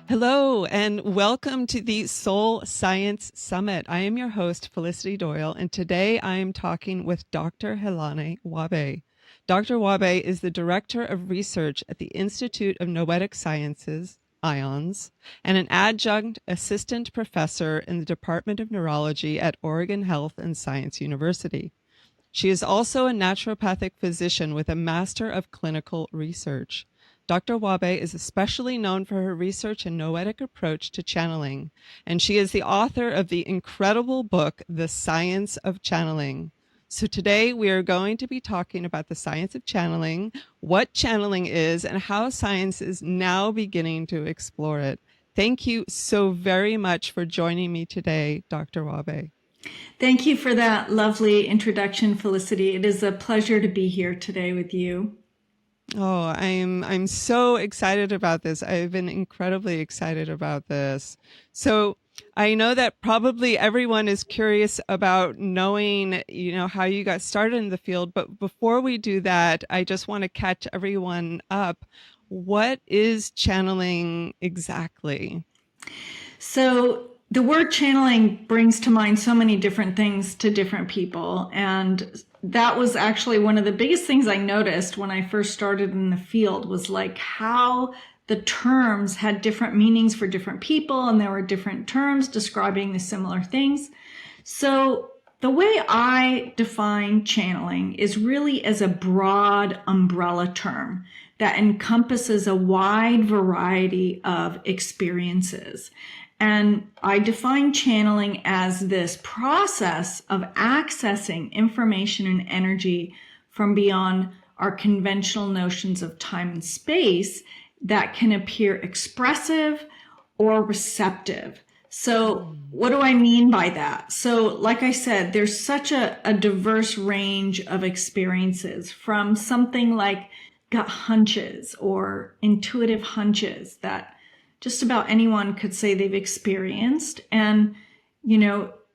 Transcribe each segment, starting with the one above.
Hello, and welcome to the Soul Science Summit. I am your host, Felicity Doyle, and today I am talking with Dr. Helané Wahbeh. Dr. Wahbeh is the Director of Research at the Institute of Noetic Sciences, IONS, and an adjunct assistant professor in the Department of Neurology at Oregon Health and Science University. She is also a naturopathic physician with a Master of Clinical Research. Dr. Wahbeh is especially known for her research and noetic approach to channeling, and she is the author of the incredible book, The Science of Channeling. So today we are going to be talking about the science of channeling, what channeling is, and how science is now beginning to explore it. Thank you so very much for joining me today, Dr. Wahbeh. Thank you for that lovely introduction, Felicity. It is a pleasure to be here today with you. Oh, I'm so excited about this. I've been incredibly excited about this. So I know that probably everyone is curious about knowing, how you got started in the field. But before we do that, I just want to catch everyone up. What is channeling exactly? So the word channeling brings to mind so many different things to different people. And that was actually one of the biggest things I noticed when I first started in the field was like how the terms had different meanings for different people, and there were different terms describing the similar things. So the way I define channeling is really as a broad umbrella term that encompasses a wide variety of experiences. And I define channeling as this process of accessing information and energy from beyond our conventional notions of time and space that can appear expressive or receptive. So what do I mean by that? So like I said, there's such a diverse range of experiences, from something like gut hunches or intuitive hunches that just about anyone could say they've experienced. And,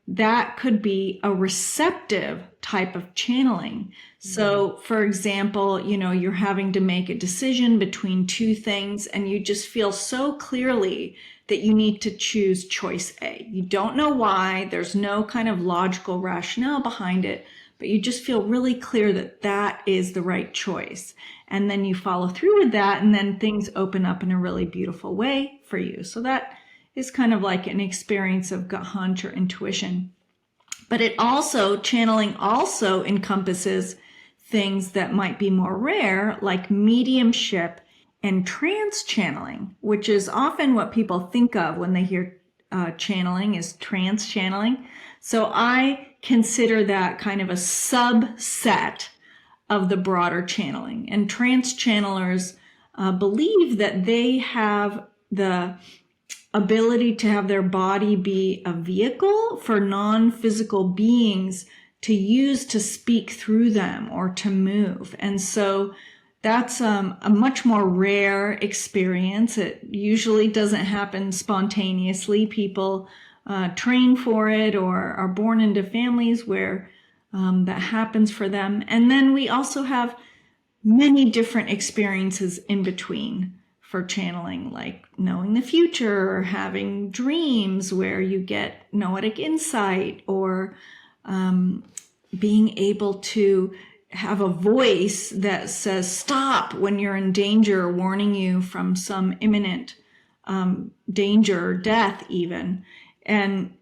that could be a receptive type of channeling. So, for example, you're having to make a decision between two things and you just feel so clearly that you need to choose choice A. You don't know why, there's no kind of logical rationale behind it, but you just feel really clear that that is the right choice. And then you follow through with that, and then things open up in a really beautiful way for you. So that is kind of like an experience of gut hunch or intuition. But channeling also encompasses things that might be more rare, like mediumship and trance channeling, which is often what people think of when they hear channeling is trance channeling. So I consider that kind of a subset of the broader channeling. And trance channelers believe that they have the ability to have their body be a vehicle for non-physical beings to use to speak through them or to move. And so that's a much more rare experience. It usually doesn't happen spontaneously. People train for it or are born into families where that happens for them. And then we also have many different experiences in between for channeling, like knowing the future or having dreams where you get noetic insight, or being able to have a voice that says stop when you're in danger, warning you from some imminent danger or death even. And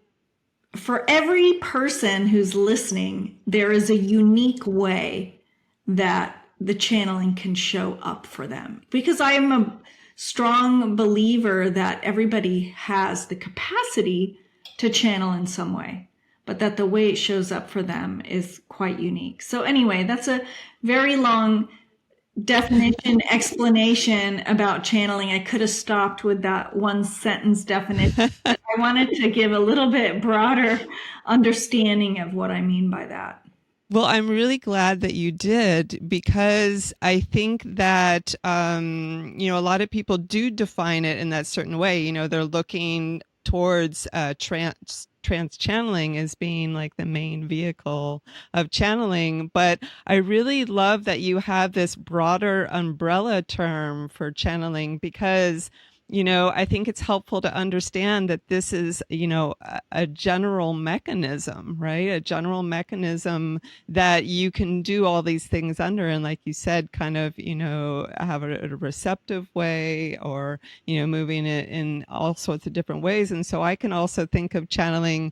for every person who's listening, there is a unique way that the channeling can show up for them. Because I am a strong believer that everybody has the capacity to channel in some way, but that the way it shows up for them is quite unique. So anyway, that's a very long definition explanation about channeling. I could have stopped with that one sentence definition, but I wanted to give a little bit broader understanding of what I mean by that. Well, I'm really glad that you did, because I think that, a lot of people do define it in that certain way. They're looking towards trans channeling as being like the main vehicle of channeling. But I really love that you have this broader umbrella term for channeling, because I think it's helpful to understand that this is, a general mechanism, right? A general mechanism that you can do all these things under. And like you said, kind of, have a receptive way or, moving it in all sorts of different ways. And so I can also think of channeling,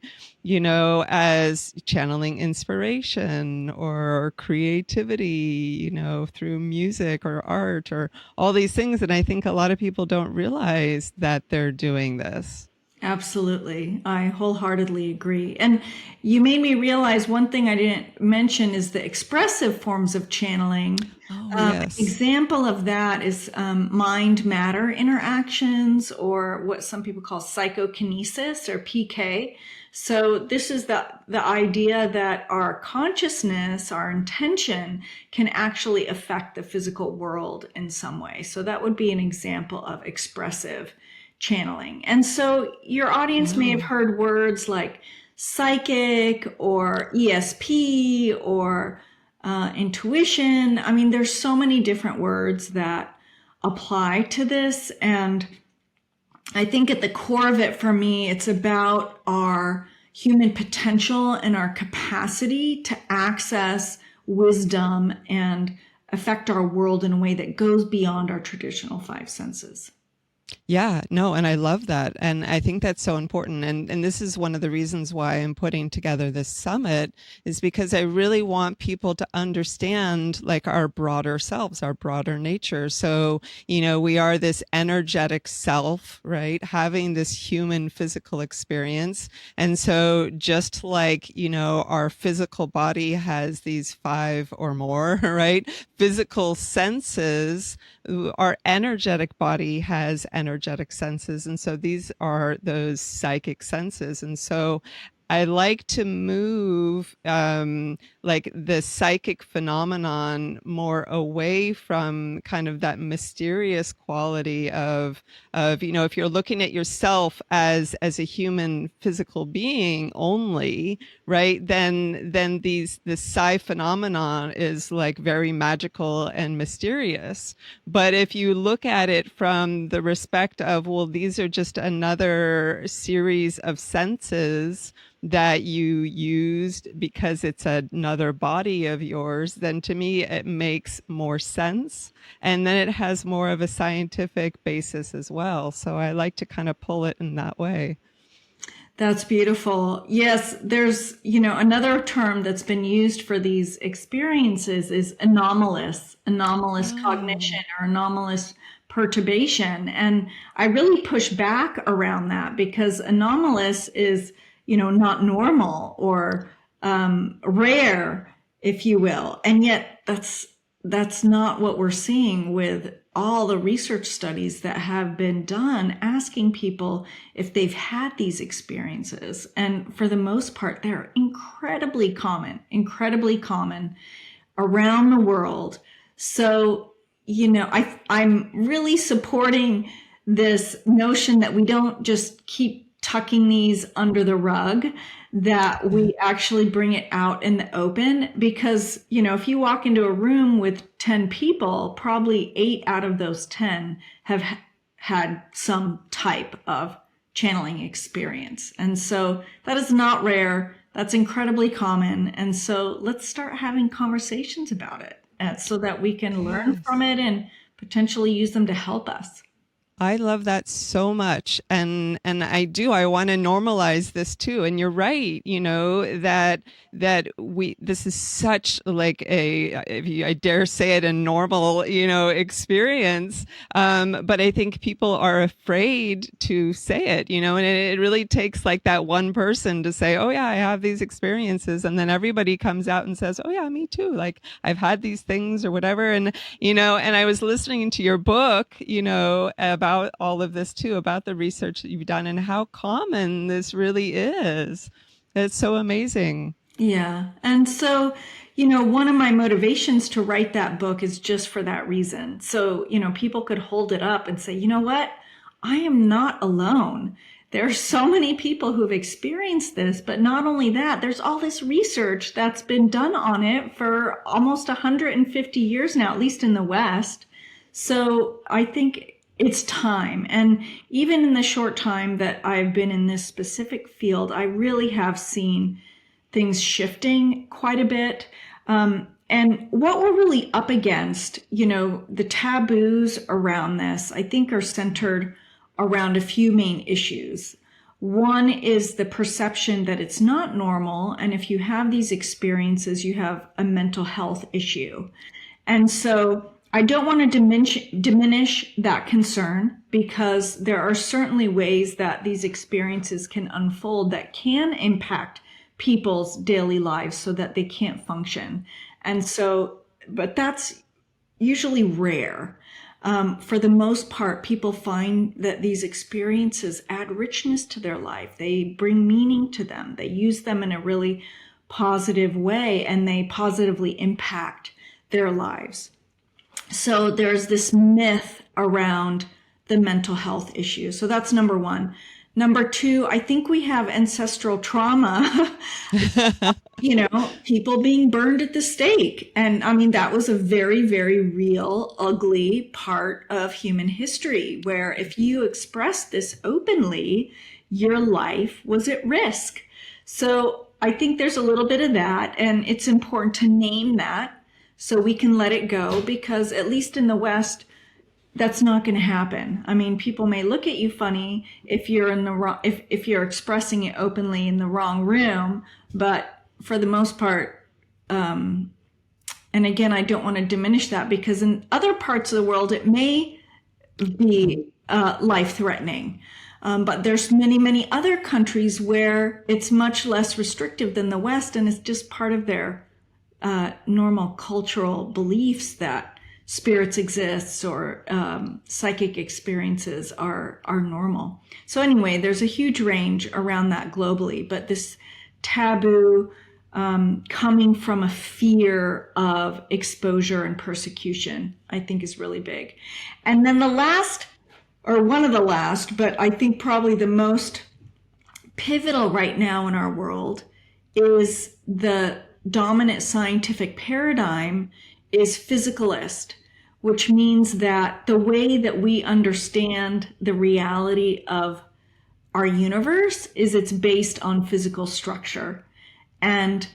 as channeling inspiration or creativity, through music or art or all these things. And I think a lot of people don't realize that they're doing this. Absolutely. I wholeheartedly agree. And you made me realize one thing I didn't mention is the expressive forms of channeling. Oh, An yes. example of that is mind matter interactions, or what some people call psychokinesis or PK. So this is the idea that our consciousness, our intention, can actually affect the physical world in some way. So that would be an example of expressive channeling. And so your audience may have Wow. heard words like psychic or ESP or intuition. I mean, there's so many different words that apply to this. And I think at the core of it for me, it's about our human potential and our capacity to access wisdom and affect our world in a way that goes beyond our traditional five senses. Yeah, no, and I love that. And I think that's so important. And this is one of the reasons why I'm putting together this summit is because I really want people to understand like our broader selves, our broader nature. So, we are this energetic self, right? Having this human physical experience. And so just like, our physical body has these five or more, right? Physical senses, our energetic body has energetic senses. And so these are those psychic senses. And so I like to move like the psychic phenomenon more away from kind of that mysterious quality of if you're looking at yourself as a human physical being only, right? Then this psi phenomenon is like very magical and mysterious. But if you look at it from the respect of, well, these are just another series of senses that you used because it's another body of yours, then to me it makes more sense. And then it has more of a scientific basis as well. So I like to kind of pull it in that way. That's beautiful. Yes, there's, another term that's been used for these experiences is anomalous cognition Oh, or anomalous perturbation. And I really push back around that because anomalous is, not normal or rare, if you will. And yet that's not what we're seeing with all the research studies that have been done asking people if they've had these experiences. And for the most part, they're incredibly common around the world. So, I'm really supporting this notion that we don't just keep tucking these under the rug, that we actually bring it out in the open. Because, if you walk into a room with 10 people, probably 8 out of those 10 have had some type of channeling experience. And so that is not rare. That's incredibly common. And so let's start having conversations about it so that we can learn from yes. it and potentially use them to help us. I love that so much. And I want to normalize this too. And you're right, that this is such like I dare say it, a normal, experience. But I think people are afraid to say it, and it really takes like that one person to say, oh yeah, I have these experiences. And then everybody comes out and says, oh yeah, me too. Like I've had these things or whatever. And I was listening to your book, about all of this too, about the research that you've done and how common this really is. It's so amazing. Yeah. And so, one of my motivations to write that book is just for that reason. So, people could hold it up and say, you know what? I am not alone. There are so many people who've experienced this, but not only that, there's all this research that's been done on it for almost 150 years now, at least in the West. So I think it's time. And even in the short time that I've been in this specific field, I really have seen things shifting quite a bit. And what we're really up against, the taboos around this, I think are centered around a few main issues. One is the perception that it's not normal. And if you have these experiences, you have a mental health issue. And so I don't want to diminish that concern, because there are certainly ways that these experiences can unfold that can impact people's daily lives so that they can't function. And so, but that's usually rare. For the most part, people find that these experiences add richness to their life. They bring meaning to them. They use them in a really positive way, and they positively impact their lives. So there's this myth around the mental health issue. So that's number one. Number two, I think we have ancestral trauma, people being burned at the stake. And I mean, that was a very, very real, ugly part of human history, where if you expressed this openly, your life was at risk. So I think there's a little bit of that, and it's important to name that so we can let it go, because at least in the West, that's not going to happen. I mean, people may look at you funny if you're in the wrong, if you're expressing it openly in the wrong room, but for the most part, and again, I don't want to diminish that, because in other parts of the world, it may be life-threatening. But there's many, many other countries where it's much less restrictive than the West, and it's just part of their normal cultural beliefs that spirits exist, or psychic experiences are normal. So anyway, there's a huge range around that globally, but this taboo coming from a fear of exposure and persecution, I think is really big. And then the last, or one of the last, but I think probably the most pivotal right now in our world, is the dominant scientific paradigm is physicalist, which means that the way that we understand the reality of our universe is it's based on physical structure. And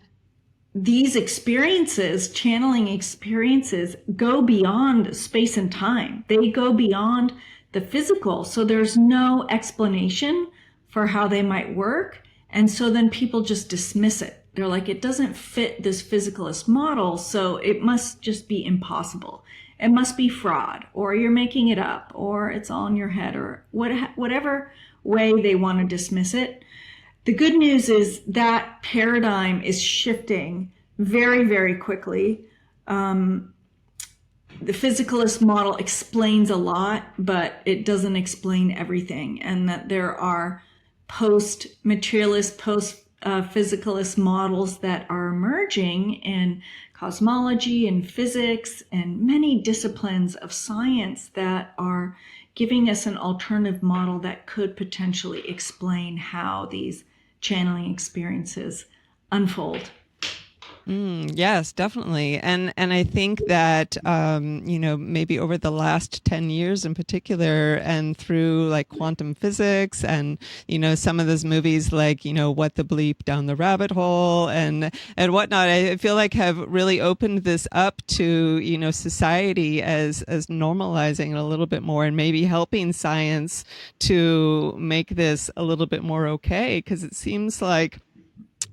these experiences, channeling experiences, go beyond space and time. They go beyond the physical. So there's no explanation for how they might work. And so then people just dismiss it. They're like, it doesn't fit this physicalist model, so it must just be impossible. It must be fraud, or you're making it up, or it's all in your head, or whatever way they want to dismiss it. The good news is that paradigm is shifting very, very quickly. The physicalist model explains a lot, but it doesn't explain everything, and that there are post-materialist, physicalist models that are emerging in cosmology and physics and many disciplines of science that are giving us an alternative model that could potentially explain how these channeling experiences unfold. Yes, definitely. And I think that, maybe over the last 10 years in particular, and through like quantum physics and, some of those movies like, What the Bleep Down the Rabbit Hole and whatnot, I feel like have really opened this up to, society as normalizing it a little bit more, and maybe helping science to make this a little bit more okay. Because it seems like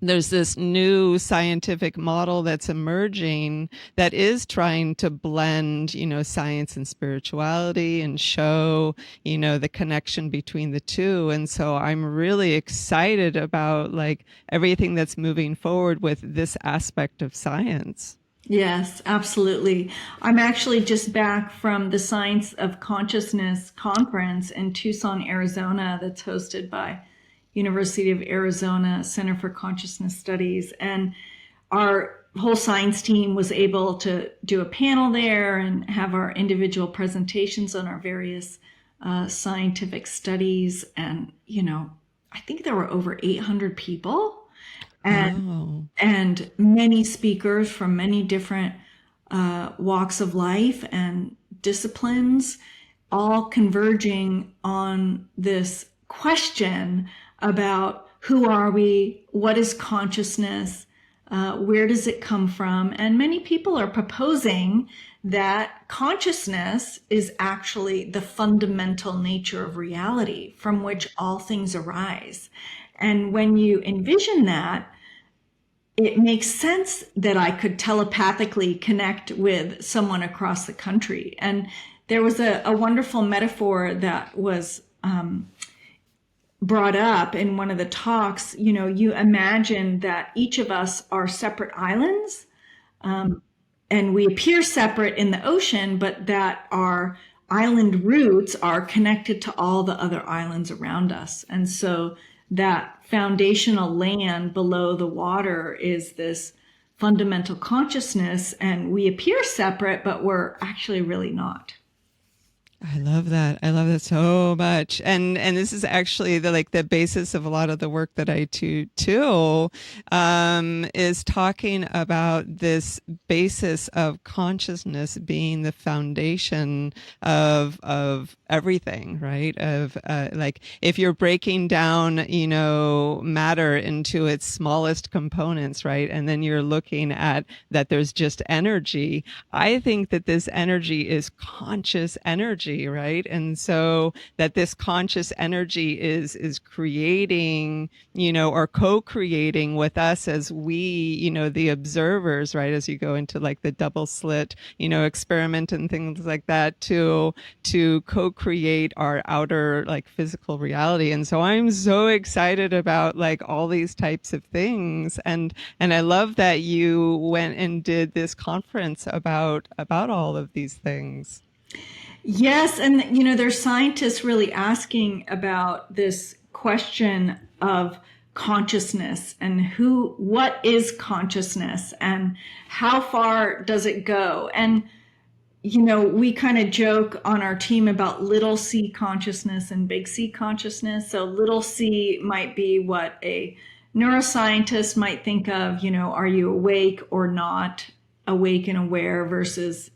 there's this new scientific model that's emerging that is trying to blend, science and spirituality, and show, the connection between the two. And so I'm really excited about like everything that's moving forward with this aspect of science. Yes, absolutely. I'm actually just back from the Science of Consciousness conference in Tucson, Arizona, that's hosted by University of Arizona Center for Consciousness Studies. And our whole science team was able to do a panel there and have our individual presentations on our various scientific studies. And, I think there were over 800 people and many speakers from many different walks of life and disciplines. all converging on this question about who are we, what is consciousness, where does it come from? And many people are proposing that consciousness is actually the fundamental nature of reality from which all things arise. And when you envision that, it makes sense that I could telepathically connect with someone across the country. And there was a wonderful metaphor that was brought up in one of the talks. You know, you imagine that each of us are separate islands, and we appear separate in the ocean, but that our island roots are connected to all the other islands around us. And so that foundational land below the water is this fundamental consciousness, and we appear separate, but we're actually really not. I love that. I love that so much. And this is actually the basis of a lot of the work that I do too, is talking about this basis of consciousness being the foundation of everything, right? Of like if you're breaking down, matter into its smallest components, right? And then you're looking at that there's just energy. I think that this energy is conscious energy, right? And so that this conscious energy is creating, or co-creating with us as we, the observers, right? As you go into like the double slit, experiment and things like that to co-create our outer like physical reality. And so I'm so excited about like all these types of things. And I love that you went and did this conference about all of these things. Yes, and there's scientists really asking about this question of consciousness and what is consciousness and how far does it go? And we kind of joke on our team about little c consciousness and big C consciousness. So little c might be what a neuroscientist might think of, are you awake or not awake and aware versus,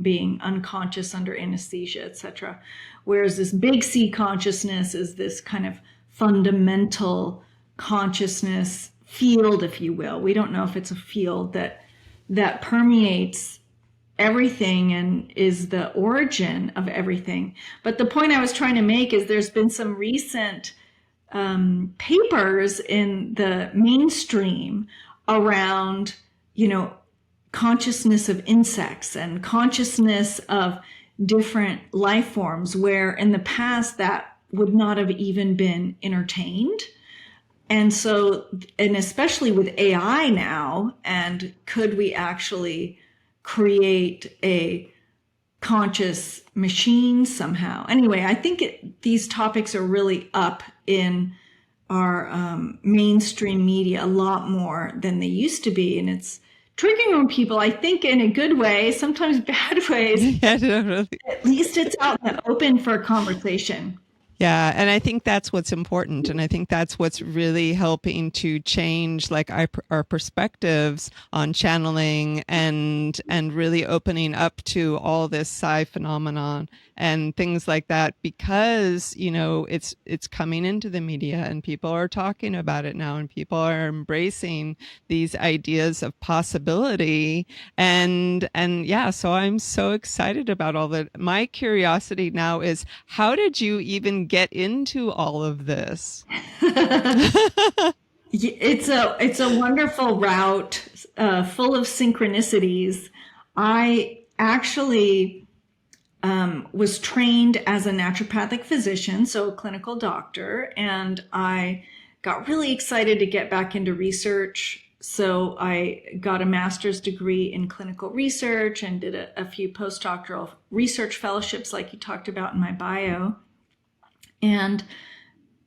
being unconscious under anesthesia, etc. Whereas this big C consciousness is this kind of fundamental consciousness field, if you will. We don't know if it's a field that permeates everything and is the origin of everything. But the point I was trying to make is there's been some recent papers in the mainstream around, consciousness of insects and consciousness of different life forms, where in the past that would not have even been entertained. And so, and especially with AI now, and could we actually create a conscious machine somehow? Anyway, I think these topics are really up in our mainstream media a lot more than they used to be. And it's triggering on people, I think, in a good way, sometimes bad ways. Yeah, totally. At least it's out and open for a conversation. Yeah, and I think that's what's important, and I think that's what's really helping to change like our perspectives on channeling and really opening up to all this psi phenomenon and things like that, because it's coming into the media and people are talking about it now and people are embracing these ideas of possibility, and yeah, so I'm so excited about all that. My curiosity now is, how did you even get into all of this? It's a wonderful route, full of synchronicities. I actually was trained as a naturopathic physician, so a clinical doctor, and I got really excited to get back into research. So I got a master's degree in clinical research and did a few postdoctoral research fellowships like you talked about in my bio. And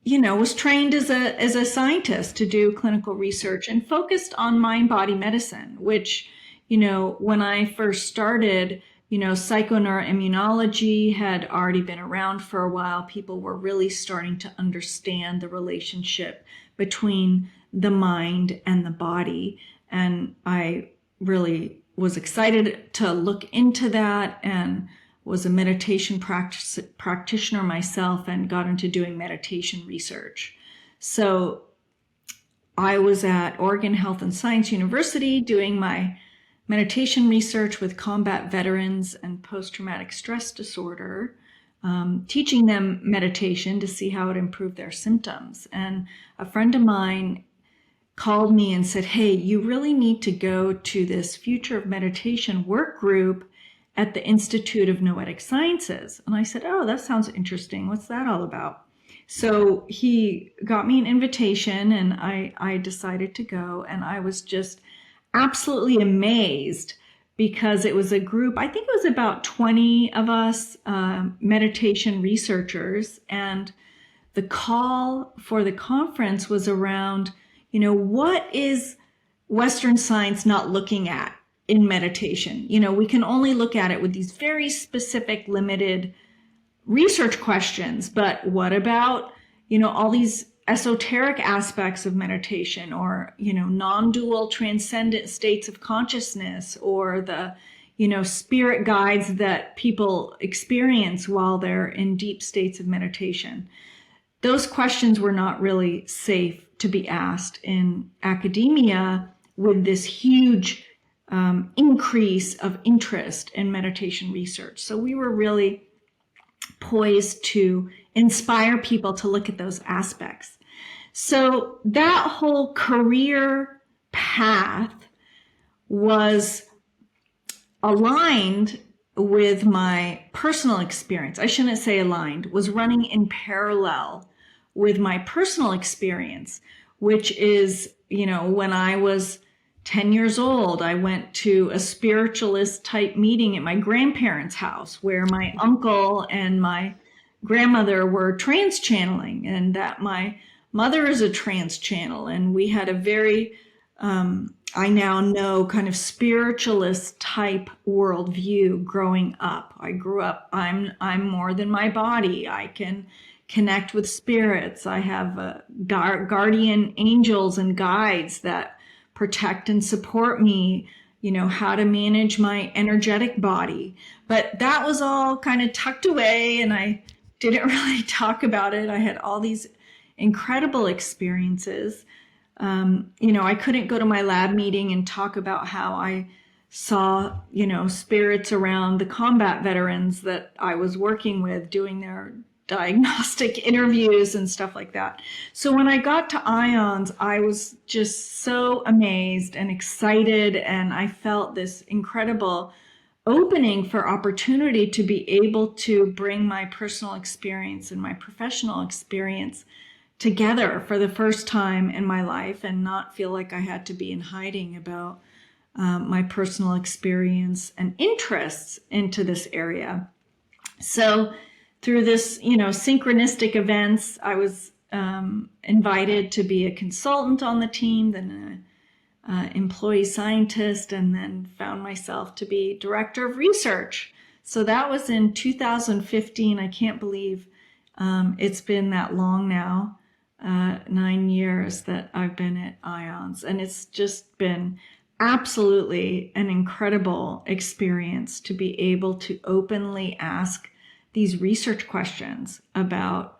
was trained as a scientist to do clinical research and focused on mind-body medicine, which, when I first started, psychoneuroimmunology had already been around for a while. People were really starting to understand the relationship between the mind and the body. And I really was excited to look into that. And was a meditation practitioner myself and got into doing meditation research. So I was at Oregon Health and Science University doing my meditation research with combat veterans and post-traumatic stress disorder, teaching them meditation to see how it improved their symptoms. And a friend of mine called me and said, hey, you really need to go to this Future of Meditation work group at the Institute of Noetic Sciences. And I said, oh, that sounds interesting. What's that all about? So he got me an invitation and I decided to go, and I was just absolutely amazed because it was a group, I think it was about 20 of us meditation researchers, and the call for the conference was around, what is Western science not looking at in meditation? We can only look at it with these very specific, limited research questions, but what about, all these esoteric aspects of meditation, or, non-dual transcendent states of consciousness, or the, spirit guides that people experience while they're in deep states of meditation. Those questions were not really safe to be asked in academia with this huge increase of interest in meditation research. So we were really poised to inspire people to look at those aspects. So that whole career path was aligned with my personal experience. I shouldn't say aligned, was running in parallel with my personal experience, which is, when I was 10 years old, I went to a spiritualist type meeting at my grandparents' house where my uncle and my grandmother were trance channeling, and that my mother is a trance channel. And we had a very, I now know, kind of spiritualist type worldview growing up. I grew up, I'm more than my body. I can connect with spirits. I have guardian angels and guides that protect and support me, how to manage my energetic body. But that was all kind of tucked away, and I didn't really talk about it. I had all these incredible experiences. I couldn't go to my lab meeting and talk about how I saw, spirits around the combat veterans that I was working with, doing their diagnostic interviews and stuff like that. So when I got to ions, I was just so amazed and excited, and I felt this incredible opening for opportunity to be able to bring my personal experience and my professional experience together for the first time in my life, and not feel like I had to be in hiding about my personal experience and interests into this area. So through this, synchronistic events, I was invited to be a consultant on the team, then an employee scientist, and then found myself to be director of research. So that was in 2015. I can't believe it's been that long now, 9 years that I've been at IONS. And it's just been absolutely an incredible experience to be able to openly ask these research questions about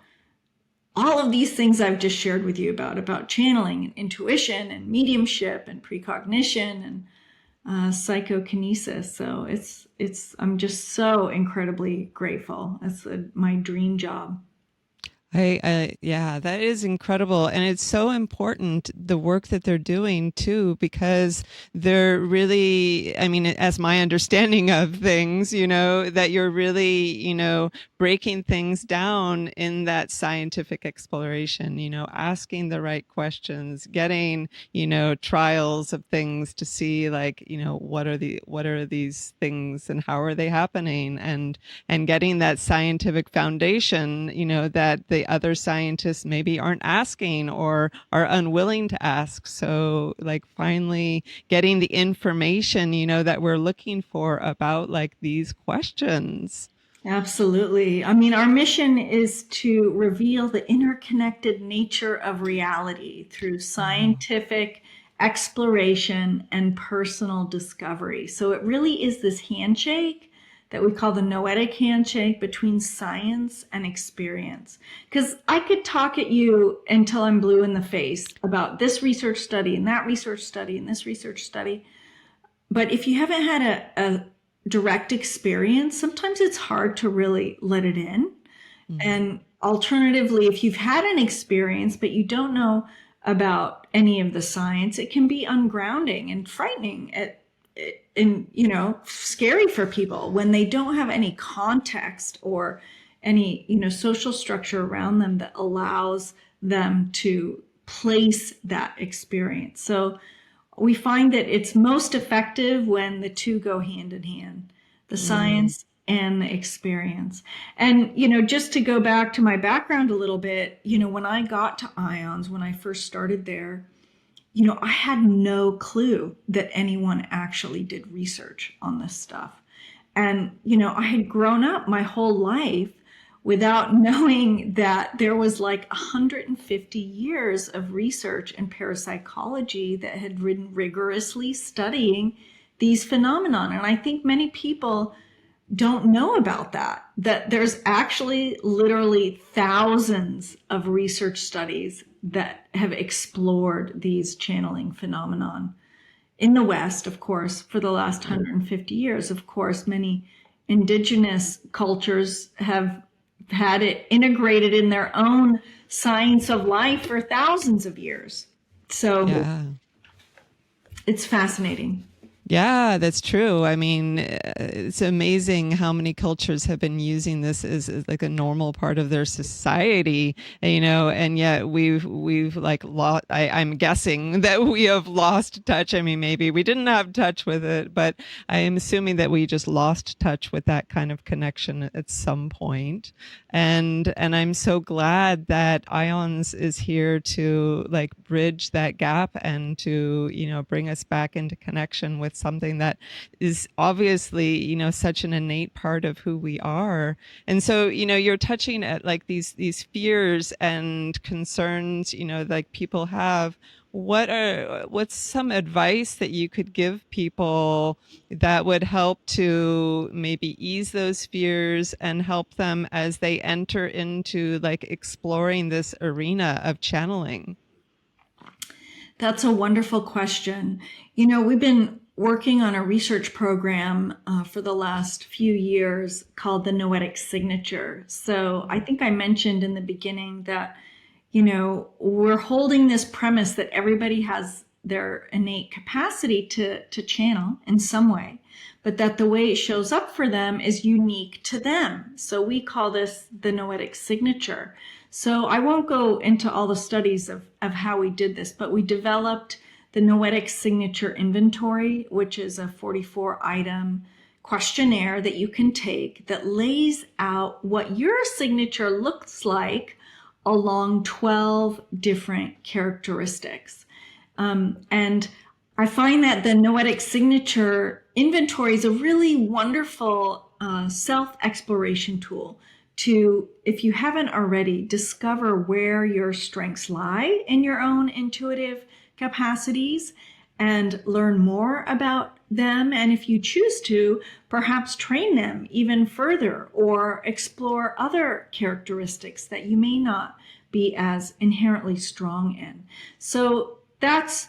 all of these things I've just shared with you about channeling and intuition and mediumship and precognition and psychokinesis. So I'm just so incredibly grateful. It's my dream job. Yeah, that is incredible. And it's so important, the work that they're doing too, because they're really, as my understanding of things, that you're really, breaking things down in that scientific exploration, asking the right questions, getting, trials of things to see like, what are these things and how are they happening, and getting that scientific foundation, that the other scientists maybe aren't asking or are unwilling to ask. So like finally getting the information, that we're looking for about like these questions. Absolutely. Our mission is to reveal the interconnected nature of reality through scientific exploration and personal discovery. So it really is this handshake that we call the Noetic handshake between science and experience. Because I could talk at you until I'm blue in the face about this research study and that research study and this research study. But if you haven't had a direct experience, sometimes it's hard to really let it in. And alternatively, if you've had an experience, but you don't know about any of the science, it can be ungrounding and frightening and, you know, scary for people when they don't have any context or any, you know, social structure around them that allows them to place that experience. So we find that it's most effective when the two go hand in hand, the science and the experience. And, you know, just to go back to my background a little bit, you know, when I got to IONS, when I first started there, you know, I had no clue that anyone actually did research on this stuff. And, you know, I had grown up my whole life without knowing that there was like 150 years of research in parapsychology that had been rigorously studying these phenomenon. And I think many people don't know about that there's actually literally thousands of research studies that have explored these channeling phenomenon in the West, of course, for the last 150 years. Of course, many indigenous cultures have had it integrated in their own science of life for thousands of years. So it's fascinating. Yeah, that's true. I mean, it's amazing how many cultures have been using this as like a normal part of their society, you know, and yet we've like lost, I'm guessing that we have lost touch. I mean, maybe we didn't have touch with it, but I am assuming that we just lost touch with that kind of connection at some point. And I'm so glad that IONS is here to like bridge that gap and to, you know, bring us back into connection with something that is obviously, you know, such an innate part of who we are. And so, you know, you're touching at like these fears and concerns, you know, like people have. What's some advice that you could give people that would help to maybe ease those fears and help them as they enter into like exploring this arena of channeling? That's a wonderful question. You know, we've been working on a research program for the last few years called the Noetic signature. So I think I mentioned in the beginning that, you know, we're holding this premise that everybody has their innate capacity to channel in some way, but that the way it shows up for them is unique to them. So we call this the Noetic signature. So I won't go into all the studies of how we did this, but we developed the Noetic signature inventory, which is a 44-item questionnaire that you can take that lays out what your signature looks like along 12 different characteristics. And I find that the Noetic signature inventory is a really wonderful self-exploration tool to, if you haven't already, discover where your strengths lie in your own intuitive capacities and learn more about them. And if you choose to, perhaps train them even further or explore other characteristics that you may not be as inherently strong in. So that's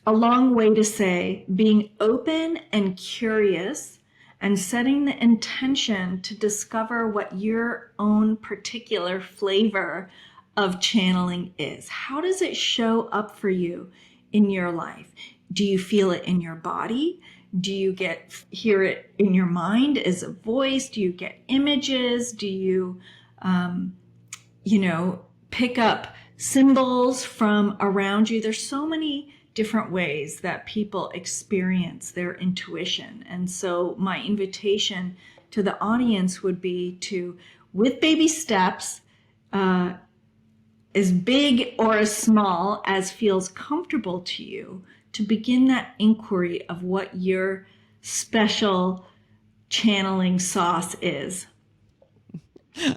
a long way to say being open and curious and setting the intention to discover what your own particular flavor of channeling is. How does it show up for you in your life? Do you feel it in your body? Do you hear it in your mind as a voice? Do you get images? Do you, pick up symbols from around you? There's so many different ways that people experience their intuition. And so my invitation to the audience would be to, with baby steps, as big or as small as feels comfortable to you, to begin that inquiry of what your special channeling sauce is.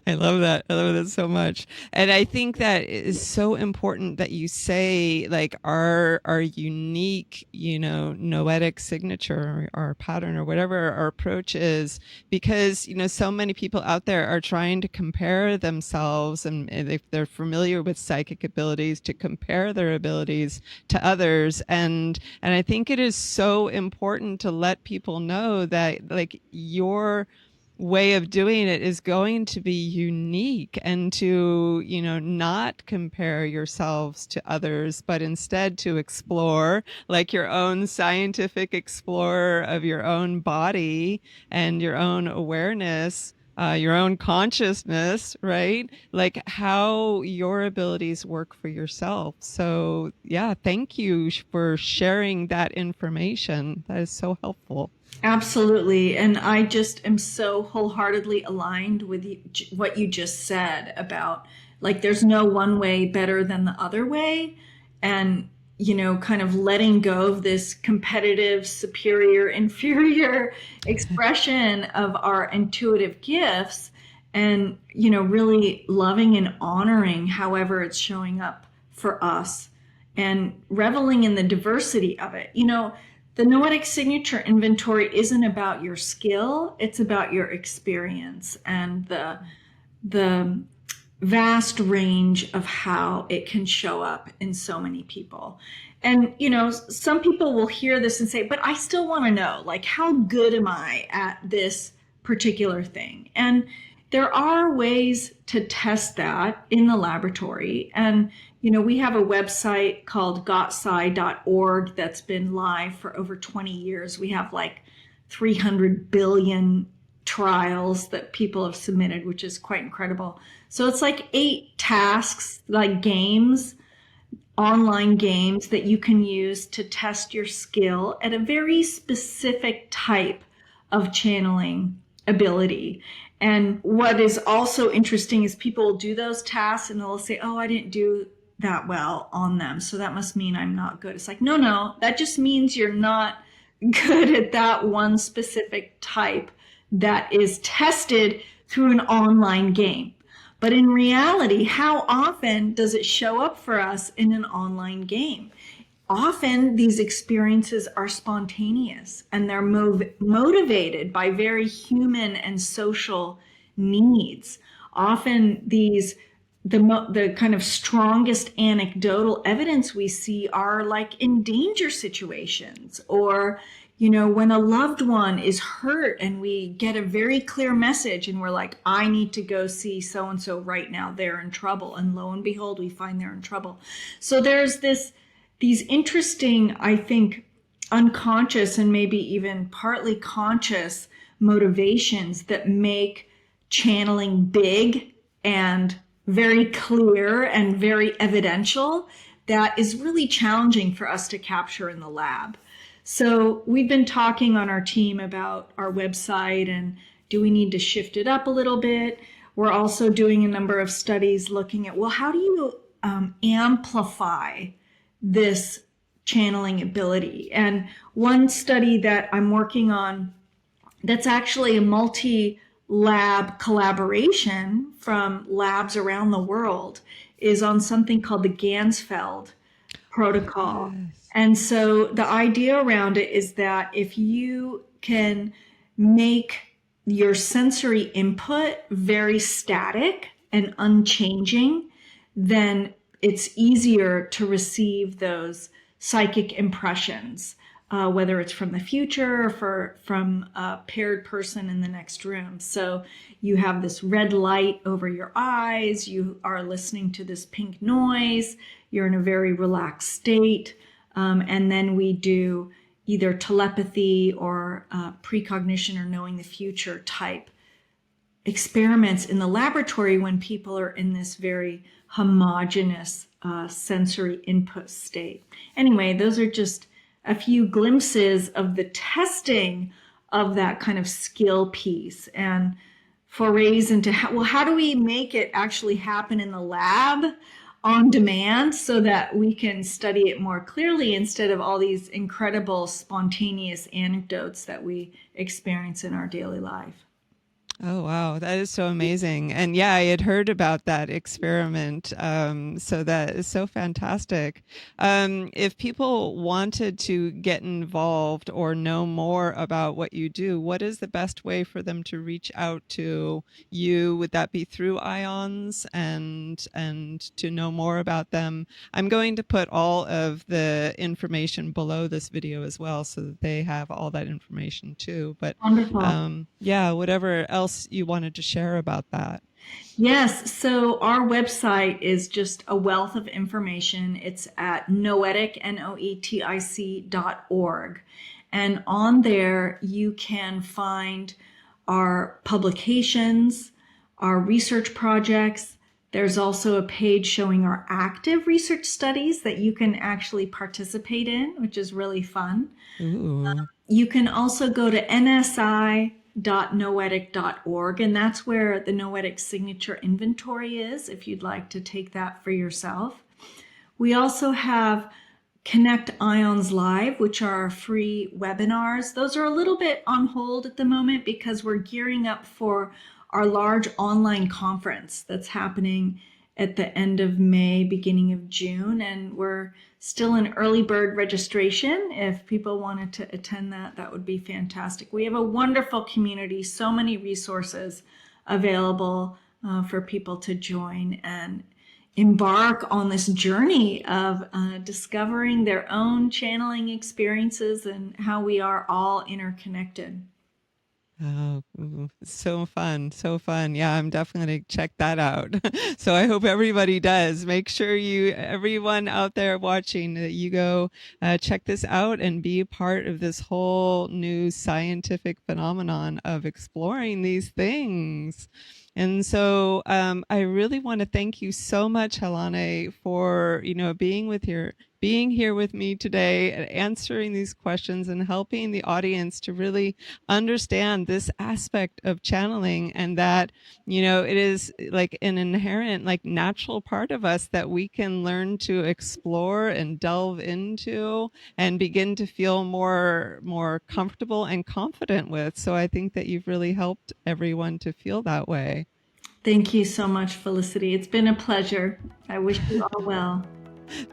I love that. I love that so much. And I think that is so important that you say like our unique, noetic signature or our pattern or whatever our approach is, because, so many people out there are trying to compare themselves, and if they're familiar with psychic abilities, to compare their abilities to others. And I think it is so important to let people know that like your way of doing it is going to be unique, and to not compare yourselves to others, but instead to explore like your own scientific explorer of your own body and your own awareness, your own consciousness, right? Like how your abilities work for yourself. So yeah, thank you for sharing that information. That is so helpful. Absolutely. And I just am so wholeheartedly aligned with what you just said about like there's no one way better than the other way. And, kind of letting go of this competitive, superior, inferior expression of our intuitive gifts and, really loving and honoring however it's showing up for us and reveling in the diversity of it. The Noetic signature inventory isn't about your skill, it's about your experience and the vast range of how it can show up in so many people. And some people will hear this and say, but I still want to know, like, how good am I at this particular thing? And there are ways to test that in the laboratory. And we have a website called gotsci.org that's been live for over 20 years. We have like 300 billion trials that people have submitted, which is quite incredible. So it's like 8 tasks, like games, online games that you can use to test your skill at a very specific type of channeling ability. And what is also interesting is people will do those tasks and they'll say, oh, I didn't do that well on them, so that must mean I'm not good. It's like, no, that just means you're not good at that one specific type that is tested through an online game. But in reality, how often does it show up for us in an online game? Often these experiences are spontaneous and they're motivated by very human and social needs. Often the kind of strongest anecdotal evidence we see are like in danger situations, or when a loved one is hurt and we get a very clear message and we're like, I need to go see so and so right now, they're in trouble, and lo and behold we find they're in trouble. So there's these interesting, I think, unconscious and maybe even partly conscious motivations that make channeling big and very clear and very evidential that is really challenging for us to capture in the lab. So we've been talking on our team about our website and do we need to shift it up a little bit? We're also doing a number of studies looking at, well, how do you amplify this channeling ability? And one study that I'm working on that's actually a multi-lab collaboration from labs around the world is on something called the Gansfeld protocol. Yes. And so the idea around it is that if you can make your sensory input very static and unchanging, then it's easier to receive those psychic impressions, whether it's from the future or from a paired person in the next room. So you have this red light over your eyes, you are listening to this pink noise, you're in a very relaxed state, and then we do either telepathy or precognition or knowing the future type experiments in the laboratory when people are in this very homogeneous sensory input state. Anyway, those are just a few glimpses of the testing of that kind of skill piece and forays into how do we make it actually happen in the lab on demand so that we can study it more clearly instead of all these incredible spontaneous anecdotes that we experience in our daily life. Oh, wow. That is so amazing. And yeah, I had heard about that experiment. So that is so fantastic. If people wanted to get involved or know more about what you do, what is the best way for them to reach out to you? Would that be through Ions and to know more about them? I'm going to put all of the information below this video as well so that they have all that information too. But Wonderful. yeah, whatever else you wanted to share about that. Yes, so our website is just a wealth of information. It's at Noetic, Noetic.org. And on there, you can find our publications, our research projects. There's also a page showing our active research studies that you can actually participate in, which is really fun. Ooh. You can also go to nsi.noetic.org, and that's where the Noetic signature inventory is if you'd like to take that for yourself. We also have Connect Ions Live, which are free webinars. Those are a little bit on hold at the moment because we're gearing up for our large online conference that's happening at the end of May, beginning of June, and we're still in early bird registration. If people wanted to attend that, that would be fantastic. We have a wonderful community, so many resources available for people to join and embark on this journey of discovering their own channeling experiences and how we are all interconnected. Oh, ooh, so fun. So fun. Yeah, I'm definitely going to check that out. So I hope everybody does. Make sure everyone out there watching, that you go check this out and be a part of this whole new scientific phenomenon of exploring these things. And so I really want to thank you so much, Helane, for being here with me today and answering these questions and helping the audience to really understand this aspect of channeling, and that it is like an inherent, like, natural part of us that we can learn to explore and delve into and begin to feel more comfortable and confident with. So I think that you've really helped everyone to feel that way. Thank you so much, Felicity. It's been a pleasure. I wish you all well.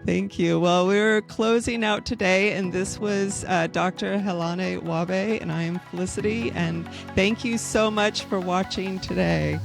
Thank you. Well, we're closing out today, and this was Dr. Helané Wahbeh, and I am Felicity. And thank you so much for watching today.